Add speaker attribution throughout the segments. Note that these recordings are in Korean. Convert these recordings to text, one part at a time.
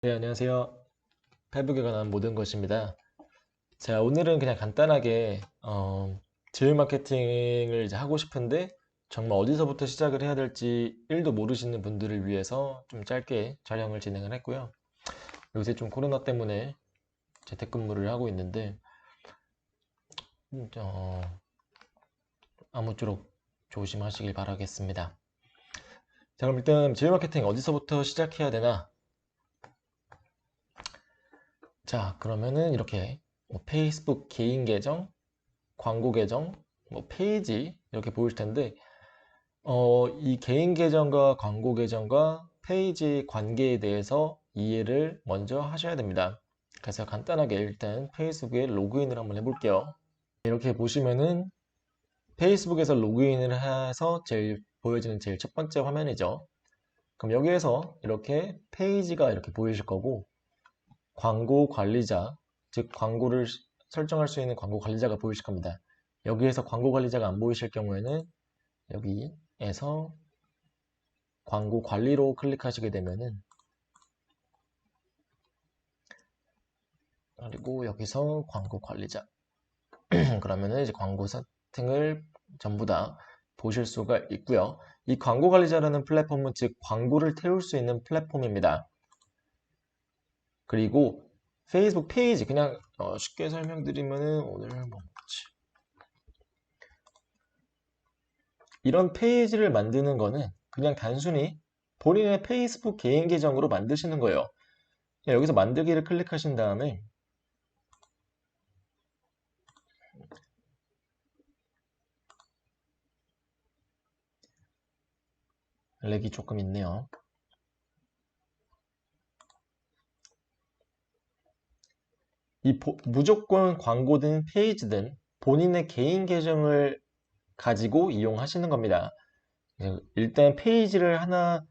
Speaker 1: 네, 안녕하세요. 페이북에 관한 모든 것입니다. 자, 오늘은 그냥 간단하게 지울 마케팅을 이제 하고 싶은데 정말 어디서부터 시작을 해야 될지 1도 모르시는 분들을 위해서 좀 짧게 촬영을 진행을 했고요. 요새 좀 코로나 때문에 재택근무를 하고 있는데 아무쪼록 조심하시길 바라겠습니다. 자, 그럼 일단 지울 마케팅 어디서부터 시작해야 되나? 자, 그러면은 이렇게 뭐 페이스북 개인 계정, 광고 계정, 뭐 페이지 이렇게 보일 텐데 이 개인 계정과 광고 계정과 페이지 관계에 대해서 이해를 먼저 하셔야 됩니다. 그래서 간단하게 일단 페이스북에 로그인을 한번 해볼게요. 이렇게 보시면은 페이스북에서 로그인을 해서 제일 보여지는 제일 첫 번째 화면이죠. 그럼 여기에서 이렇게 페이지가 이렇게 보이실 거고 광고 관리자, 즉 광고를 설정할 수 있는 광고 관리자가 보이실 겁니다. 여기에서 광고 관리자가 안 보이실 경우에는 여기에서 광고 관리로 클릭하시게 되면은 그리고 여기서 광고 관리자 그러면은 이제 광고 세팅을 전부 다 보실 수가 있고요. 이 광고 관리자라는 플랫폼은 즉 광고를 태울 수 있는 플랫폼입니다. 그리고 페이스북 페이지 그냥 쉽게 설명드리면은 오늘 뭐 이런 페이지를 만드는 거는 그냥 단순히 본인의 페이스북 개인 계정으로 만드시는 거예요. 여기서 만들기를 클릭하신 다음에 렉이 조금 있네요. 무조건 광고든 페이지든 본인의 개인 계정을 가지고 이용하시는 겁니다. 일단 페이지를 하나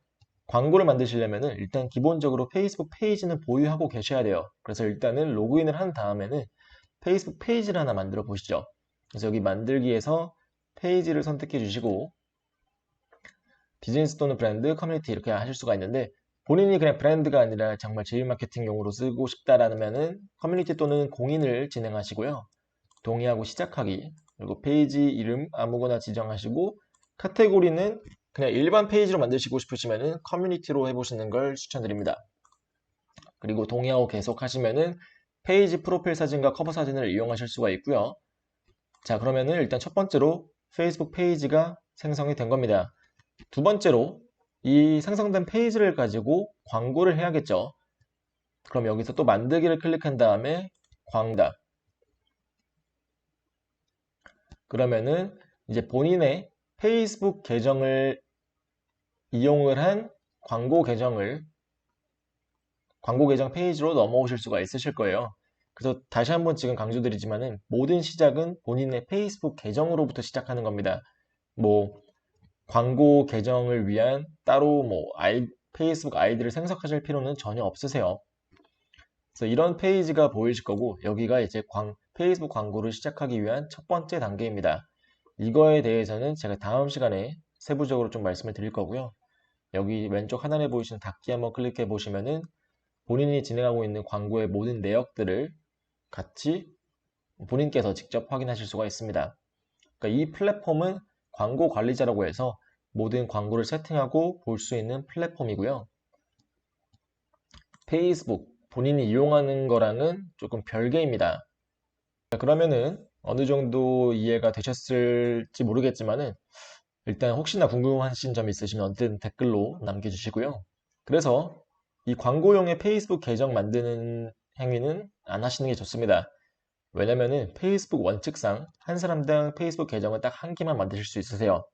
Speaker 1: 광고를 만드시려면 일단 기본적으로 페이스북 페이지는 보유하고 계셔야 돼요. 그래서 일단은 로그인을 한 다음에는 페이스북 페이지를 하나 만들어 보시죠. 그래서 여기 만들기에서 페이지를 선택해 주시고 비즈니스 또는 브랜드, 커뮤니티 이렇게 하실 수가 있는데 본인이 그냥 브랜드가 아니라 정말 제휴 마케팅용으로 쓰고 싶다라면은 커뮤니티 또는 공인을 진행하시고요. 동의하고 시작하기 그리고 페이지 이름 아무거나 지정하시고 카테고리는 그냥 일반 페이지로 만드시고 싶으시면은 커뮤니티로 해보시는 걸 추천드립니다. 그리고 동의하고 계속 하시면은 페이지 프로필 사진과 커버 사진을 이용하실 수가 있고요. 자, 그러면은 일단 첫 번째로 페이스북 페이지가 생성이 된 겁니다. 두 번째로 이 생성된 페이지를 가지고 광고를 해야겠죠. 그럼 여기서 또 만들기를 클릭한 다음에 광다. 그러면은 이제 본인의 페이스북 계정을 이용을 한 광고 계정을 광고 계정 페이지로 넘어오실 수가 있으실 거예요. 그래서 다시 한번 지금 강조드리지만은 모든 시작은 본인의 페이스북 계정으로부터 시작하는 겁니다. 뭐 광고 계정을 위한 따로 페이스북 아이디를 생성하실 필요는 전혀 없으세요. 그래서 이런 페이지가 보이실 거고 여기가 이제 페이스북 광고를 시작하기 위한 첫 번째 단계입니다. 이거에 대해서는 제가 다음 시간에 세부적으로 좀 말씀을 드릴 거고요. 여기 왼쪽 하단에 보이시는 닫기 한번 클릭해 보시면은 본인이 진행하고 있는 광고의 모든 내역들을 같이 본인께서 직접 확인하실 수가 있습니다. 그러니까 이 플랫폼은 광고 관리자라고 해서 모든 광고를 세팅하고 볼 수 있는 플랫폼이고요. 페이스북 본인이 이용하는 거랑은 조금 별개입니다. 자, 그러면은 어느 정도 이해가 되셨을지 모르겠지만은 일단 혹시나 궁금하신 점 있으시면 언제든 댓글로 남겨주시고요. 그래서 이 광고용의 페이스북 계정 만드는 행위는 안 하시는 게 좋습니다. 왜냐면은 페이스북 원칙상 한 사람당 페이스북 계정은 딱 한 개만 만드실 수 있으세요.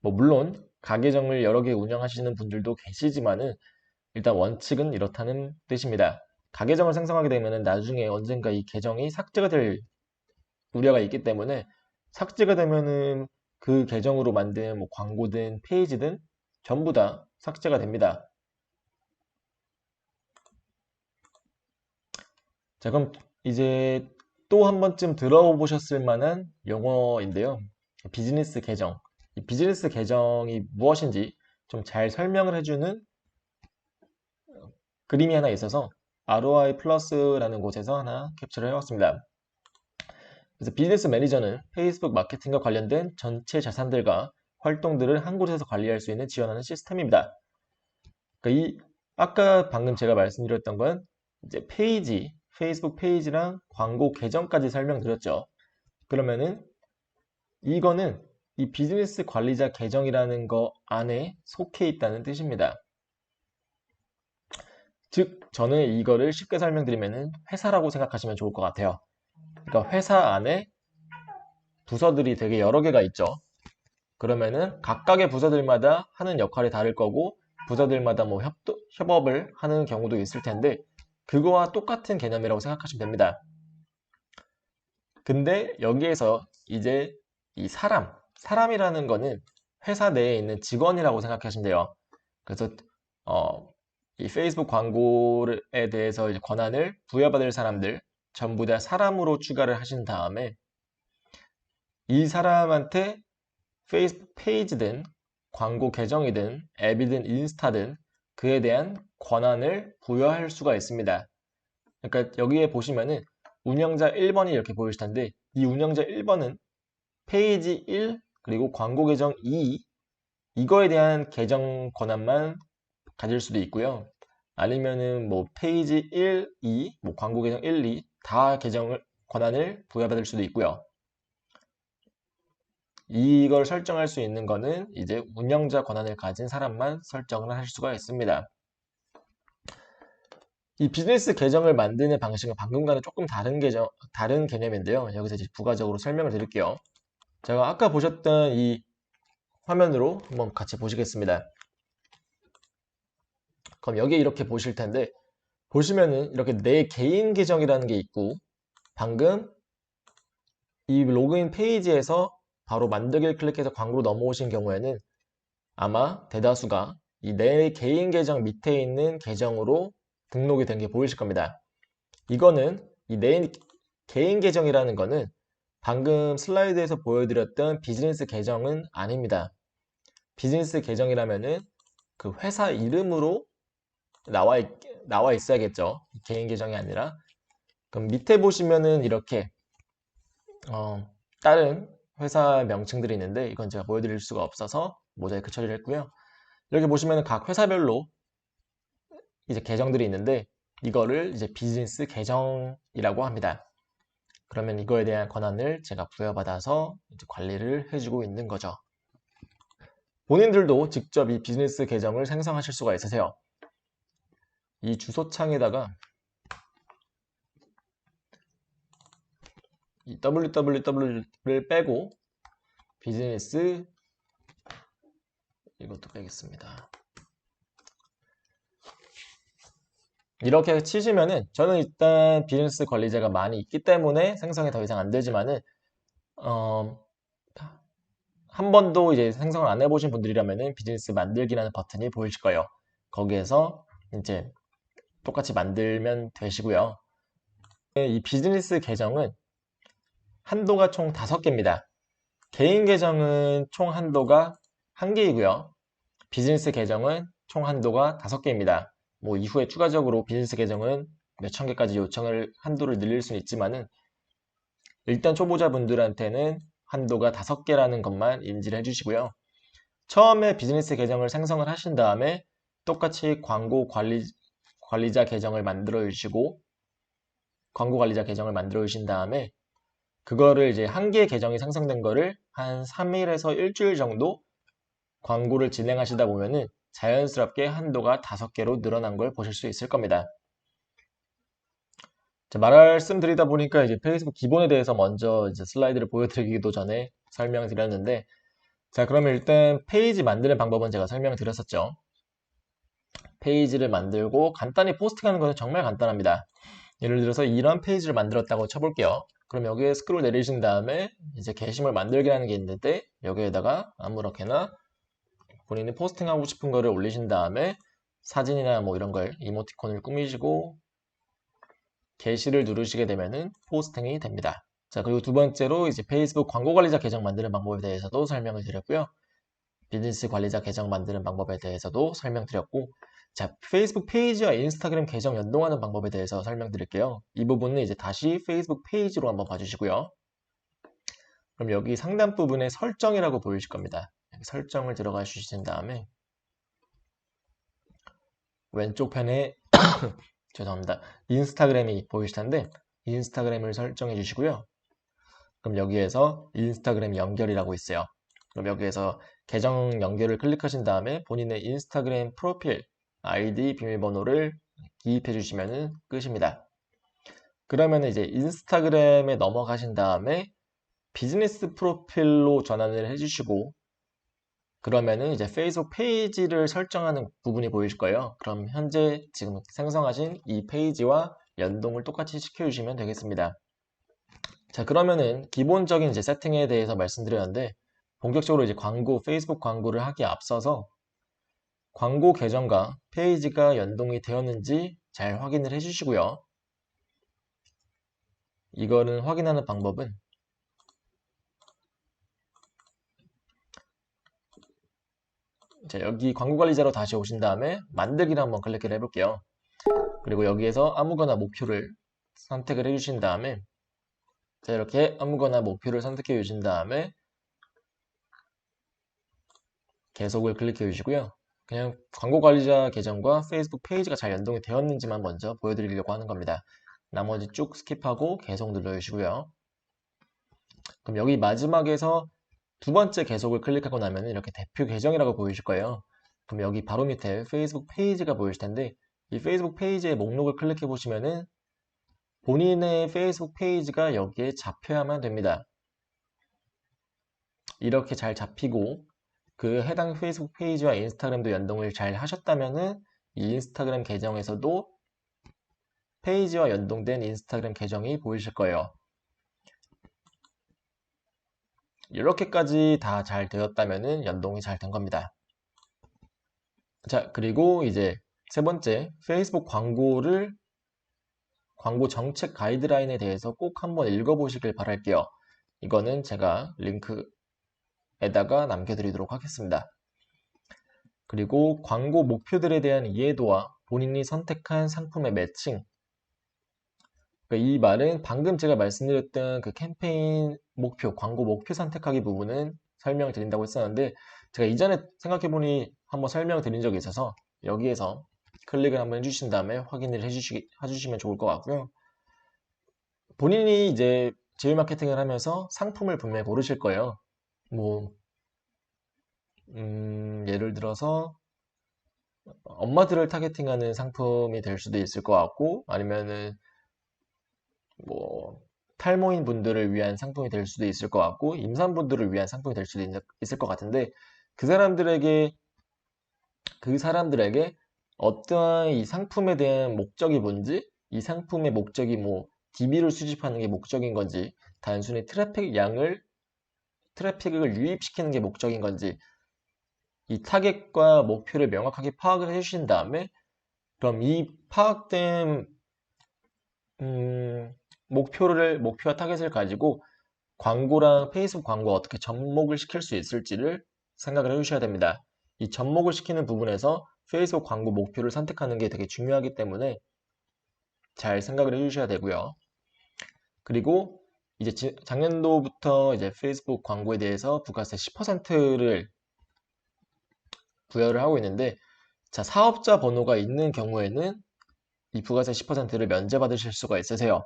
Speaker 1: 뭐 물론 가계정을 여러 개 운영하시는 분들도 계시지만은 일단 원칙은 이렇다는 뜻입니다. 가계정을 생성하게 되면은 나중에 언젠가 이 계정이 삭제가 될 우려가 있기 때문에 삭제가 되면은 그 계정으로 만든 뭐 광고든 페이지든 전부 다 삭제가 됩니다. 자, 그럼 이제 또 한 번쯤 들어보셨을 만한 용어인데요. 비즈니스 계정. 이 비즈니스 계정이 무엇인지 좀 잘 설명을 해주는 그림이 하나 있어서 ROI 플러스라는 곳에서 하나 캡처를 해왔습니다. 그래서 비즈니스 매니저는 페이스북 마케팅과 관련된 전체 자산들과 활동들을 한 곳에서 관리할 수 있는 지원하는 시스템입니다. 그러니까 아까 방금 제가 말씀드렸던 건 이제 페이스북 페이지랑 광고 계정까지 설명드렸죠. 그러면은 이거는 이 비즈니스 관리자 계정이라는 거 안에 속해 있다는 뜻입니다. 즉, 저는 이거를 쉽게 설명드리면은 회사라고 생각하시면 좋을 것 같아요. 그러니까 회사 안에 부서들이 되게 여러 개가 있죠. 그러면은 각각의 부서들마다 하는 역할이 다를 거고 부서들마다 뭐 협업을 하는 경우도 있을 텐데 그거와 똑같은 개념이라고 생각하시면 됩니다. 근데 여기에서 이제 이 사람이라는 거는 회사 내에 있는 직원이라고 생각하시면 돼요. 그래서 이 페이스북 광고에 대해서 이제 권한을 부여받을 사람들 전부 다 사람으로 추가를 하신 다음에 이 사람한테 페이스북 페이지든 광고 계정이든 앱이든 인스타든 그에 대한 권한을 부여할 수가 있습니다. 그러니까 여기에 보시면은 운영자 1번이 이렇게 보이실 텐데 이 운영자 1번은 페이지 1 그리고 광고 계정 2 이거에 대한 계정 권한만 가질 수도 있고요. 아니면은 뭐 페이지 1, 2, 뭐 광고 계정 1, 2 다 권한을 부여받을 수도 있고요. 이걸 설정할 수 있는 거는 이제 운영자 권한을 가진 사람만 설정을 할 수가 있습니다. 이 비즈니스 계정을 만드는 방식은 방금과는 조금 다른 개념인데요. 여기서 이제 부가적으로 설명을 드릴게요. 제가 아까 보셨던 이 화면으로 한번 같이 보시겠습니다. 그럼 여기 이렇게 보실 텐데 보시면은 이렇게 내 개인 계정이라는 게 있고 방금 이 로그인 페이지에서 바로 만들기를 클릭해서 광고로 넘어오신 경우에는 아마 대다수가 이 내 개인 계정 밑에 있는 계정으로 등록이 된 게 보이실 겁니다. 이거는 이 내 개인 계정이라는 거는 방금 슬라이드에서 보여드렸던 비즈니스 계정은 아닙니다. 비즈니스 계정이라면은 그 회사 이름으로 나와 있어야겠죠. 개인 계정이 아니라. 그럼 밑에 보시면은 이렇게 다른 회사 명칭들이 있는데 이건 제가 보여드릴 수가 없어서 모자이크 처리를 했고요. 여기 보시면 각 회사별로 이제 계정들이 있는데 이거를 이제 비즈니스 계정이라고 합니다. 그러면 이거에 대한 권한을 제가 부여받아서 이제 관리를 해주고 있는 거죠. 본인들도 직접 이 비즈니스 계정을 생성하실 수가 있으세요. 이 주소창에다가 이 www를 빼고 비즈니스 이것도 빼겠습니다. 이렇게 치시면은 저는 일단 비즈니스 관리자가 많이 있기 때문에 생성이 더 이상 안 되지만은 한 번도 이제 생성을 안 해보신 분들이라면은 비즈니스 만들기라는 버튼이 보이실 거예요. 거기에서 이제 똑같이 만들면 되시고요. 이 비즈니스 계정은 한도가 총 5개입니다. 개인 계정은 총 한도가 1개이고요. 비즈니스 계정은 총 한도가 5개입니다. 뭐 이후에 추가적으로 비즈니스 계정은 몇천 개까지 한도를 늘릴 수는 있지만은 일단 초보자분들한테는 한도가 5개라는 것만 인지를 해주시고요. 처음에 비즈니스 계정을 생성을 하신 다음에 똑같이 광고 관리자 계정을 만들어 주시고 광고 관리자 계정을 만들어 주신 다음에 그거를 이제 한 개의 계정이 생성된 거를 한 3일에서 일주일 정도 광고를 진행하시다 보면은 자연스럽게 한도가 5개로 늘어난 걸 보실 수 있을 겁니다. 말씀드리다 보니까 이제 페이스북 기본에 대해서 먼저 이제 슬라이드를 보여드리기도 전에 설명을 드렸는데 자, 그러면 일단 페이지 만드는 방법은 제가 설명을 드렸었죠. 페이지를 만들고 간단히 포스팅하는 것은 정말 간단합니다. 예를 들어서 이런 페이지를 만들었다고 쳐볼게요. 그럼 여기에 스크롤 내리신 다음에 이제 게시물 만들기라는 게 있는데 여기에다가 아무렇게나 본인이 포스팅하고 싶은 거를 올리신 다음에 사진이나 뭐 이런 걸 이모티콘을 꾸미시고 게시를 누르시게 되면은 포스팅이 됩니다. 자, 그리고 두 번째로 이제 페이스북 광고 관리자 계정 만드는 방법에 대해서도 설명을 드렸고요. 비즈니스 관리자 계정 만드는 방법에 대해서도 설명드렸고 자, 페이스북 페이지와 인스타그램 계정 연동하는 방법에 대해서 설명드릴게요. 이 부분은 이제 다시 페이스북 페이지로 한번 봐주시고요. 그럼 여기 상단 부분에 설정이라고 보이실 겁니다. 여기 설정을 들어가 주신 다음에 왼쪽 편에 죄송합니다. 인스타그램이 보이실 텐데 인스타그램을 설정해 주시고요. 그럼 여기에서 인스타그램 연결이라고 있어요. 그럼 여기에서 계정 연결을 클릭하신 다음에 본인의 인스타그램 프로필, 아이디, 비밀번호를 기입해 주시면 끝입니다. 그러면 이제 인스타그램에 넘어가신 다음에 비즈니스 프로필로 전환을 해주시고 그러면은 이제 페이스북 페이지를 설정하는 부분이 보이실 거예요. 그럼 현재 지금 생성하신 이 페이지와 연동을 똑같이 시켜주시면 되겠습니다. 자, 그러면은 기본적인 이제 세팅에 대해서 말씀드렸는데 본격적으로 이제 페이스북 광고를 하기에 앞서서 광고 계정과 페이지가 연동이 되었는지 잘 확인을 해주시고요. 이거는 확인하는 방법은 자, 여기 광고관리자로 다시 오신 다음에 만들기를 한번 클릭을 해볼게요. 그리고 여기에서 아무거나 목표를 선택을 해주신 다음에 자, 이렇게 아무거나 목표를 선택해 주신 다음에 계속을 클릭해 주시고요. 그냥 광고관리자 계정과 페이스북 페이지가 잘 연동이 되었는지만 먼저 보여드리려고 하는 겁니다. 나머지 쭉 스킵하고 계속 눌러주시고요. 그럼 여기 마지막에서 두 번째 계속을 클릭하고 나면 이렇게 대표 계정이라고 보이실 거예요. 그럼 여기 바로 밑에 페이스북 페이지가 보이실 텐데 이 페이스북 페이지의 목록을 클릭해 보시면은 본인의 페이스북 페이지가 여기에 잡혀야만 됩니다. 이렇게 잘 잡히고 그 해당 페이스북 페이지와 인스타그램도 연동을 잘 하셨다면은 이 인스타그램 계정에서도 페이지와 연동된 인스타그램 계정이 보이실 거예요. 이렇게까지 다 잘 되었다면은 연동이 잘 된 겁니다. 자, 그리고 이제 세 번째, 페이스북 광고 정책 가이드라인에 대해서 꼭 한번 읽어보시길 바랄게요. 이거는 제가 링크에다가 남겨드리도록 하겠습니다. 그리고 광고 목표들에 대한 이해도와 본인이 선택한 상품의 매칭. 그러니까 이 말은 방금 제가 말씀드렸던 그 캠페인 목표, 광고 목표 선택하기 부분은 설명을 드린다고 했었는데 제가 이전에 생각해보니 한번 설명드린 적이 있어서 여기에서 클릭을 한번 해주신 다음에 확인을 해주시면 좋을 것 같고요. 본인이 이제 제휴 마케팅을 하면서 상품을 분명히 고르실 거예요. 뭐 예를 들어서 엄마들을 타겟팅하는 상품이 될 수도 있을 것 같고 아니면은 뭐 탈모인 분들을 위한 상품이 될 수도 있을 것 같고 임산부들을 위한 상품이 될 수도 있을 것 같은데 그 사람들에게 어떠한 이 상품에 대한 목적이 뭔지 이 상품의 목적이 뭐 DB를 수집하는 게 목적인 건지 단순히 트래픽을 유입시키는 게 목적인 건지 이 타겟과 목표를 명확하게 파악을 해주신 다음에 그럼 이 파악된 목표와 타겟을 가지고 광고랑 페이스북 광고 어떻게 접목을 시킬 수 있을지를 생각을 해주셔야 됩니다. 이 접목을 시키는 부분에서 페이스북 광고 목표를 선택하는 게 되게 중요하기 때문에 잘 생각을 해주셔야 되고요. 그리고 이제 작년도부터 이제 페이스북 광고에 대해서 부가세 10%를 부여를 하고 있는데 자, 사업자 번호가 있는 경우에는 이 부가세 10%를 면제받으실 수가 있으세요.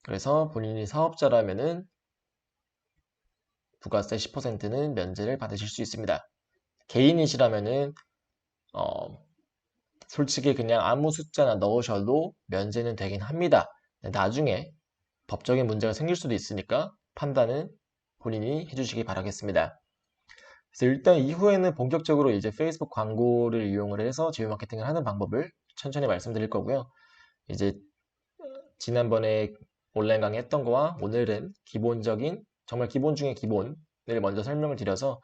Speaker 1: 그래서 본인이 사업자라면은 부가세 10%는 면제를 받으실 수 있습니다. 개인이시라면은 솔직히 그냥 아무 숫자나 넣으셔도 면제는 되긴 합니다. 나중에 법적인 문제가 생길 수도 있으니까 판단은 본인이 해주시기 바라겠습니다. 그래서 일단 이후에는 본격적으로 이제 페이스북 광고를 이용을 해서 제휴 마케팅을 하는 방법을 천천히 말씀드릴 거고요. 이제 지난번에 온라인 강의 했던 거와 오늘은 기본적인 정말 기본 중에 기본을 먼저 설명을 드려서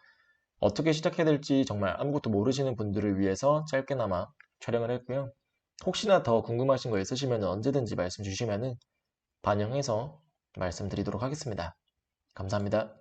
Speaker 1: 어떻게 시작해야 될지 정말 아무것도 모르시는 분들을 위해서 짧게나마 촬영을 했고요. 혹시나 더 궁금하신 거 있으시면 언제든지 말씀 주시면 반영해서 말씀드리도록 하겠습니다. 감사합니다.